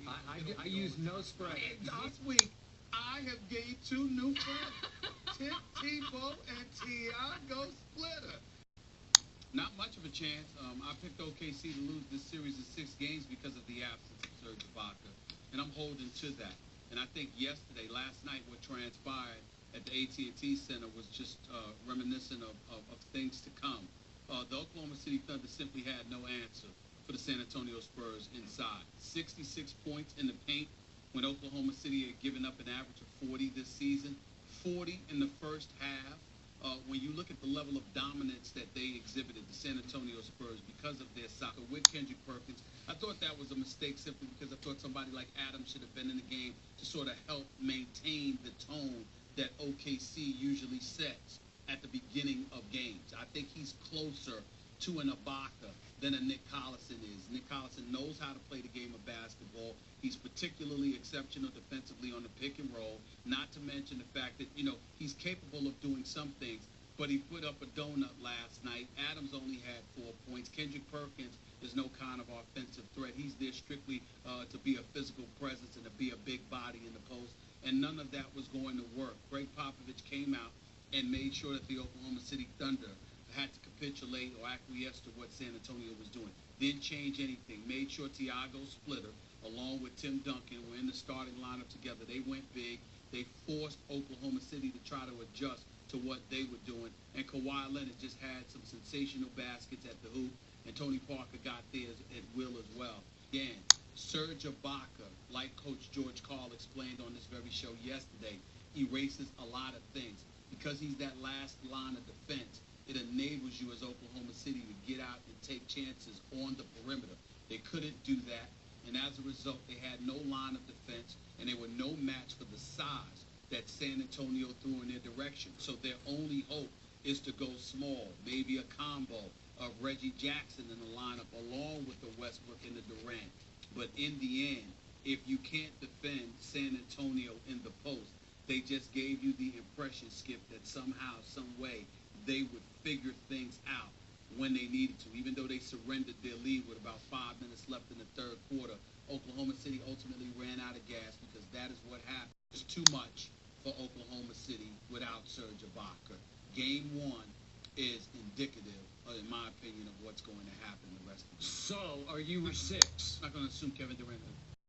I use no spread. Last week, I have gained 2 new friends, Tebow and Tiago Splitter. Not much of a chance. I picked OKC to lose this series in 6 games because of the absence of Serge Ibaka, and I'm holding to that. And I think last night, what transpired at the AT&T Center was just reminiscent of things to come. The Oklahoma City Thunder simply had no answer for the San Antonio Spurs inside. 66 points in the paint when Oklahoma City had given up an average of 40 this season. 40 in the first half. When you look at the level of dominance that they exhibited, the San Antonio Spurs, because of their soccer with Kendrick Perkins, I thought that was a mistake simply because I thought somebody like Adams should have been in the game to sort of help maintain the tone that OKC usually sets at the beginning of games. I think he's closer to an Ibaka than a Nick Collison is. Nick Collison knows how to play the game of basketball. He's particularly exceptional defensively on the pick and roll, not to mention the fact that, he's capable of doing some things, but he put up a donut last night. Adams only had 4 points. Kendrick Perkins is no kind of offensive threat. He's there strictly to be a physical presence and to be a big body in the post, and none of that was going to work. Greg Popovich came out and made sure that the Oklahoma City Thunder had to capitulate or acquiesce to what San Antonio was doing. Didn't change anything. Made sure Tiago Splitter, along with Tim Duncan, were in the starting lineup together. They went big. They forced Oklahoma City to try to adjust to what they were doing. And Kawhi Leonard just had some sensational baskets at the hoop, and Tony Parker got theirs at will as well. Again, Serge Ibaka, like Coach George Karl explained on this very show yesterday, erases a lot of things. Because he's that last line of defense, it enables you as Oklahoma City to get out and take chances on the perimeter. They couldn't do that, and as a result, they had no line of defense, and they were no match for the size that San Antonio threw in their direction. So their only hope is to go small, maybe a combo of Reggie Jackson in the lineup along with the Westbrook and the Durant. But in the end, if you can't defend San Antonio in the post, they just gave you the impression, Skip, that somehow, some way, they would figure things out when they needed to. Even though they surrendered their lead with about 5 minutes left in the third quarter, Oklahoma City ultimately ran out of gas because that is what happened. It's too much for Oklahoma City without Serge Ibaka. Game 1 is indicative, in my opinion, of what's going to happen the rest of the year. So, are you 6? I'm not going to assume Kevin Durant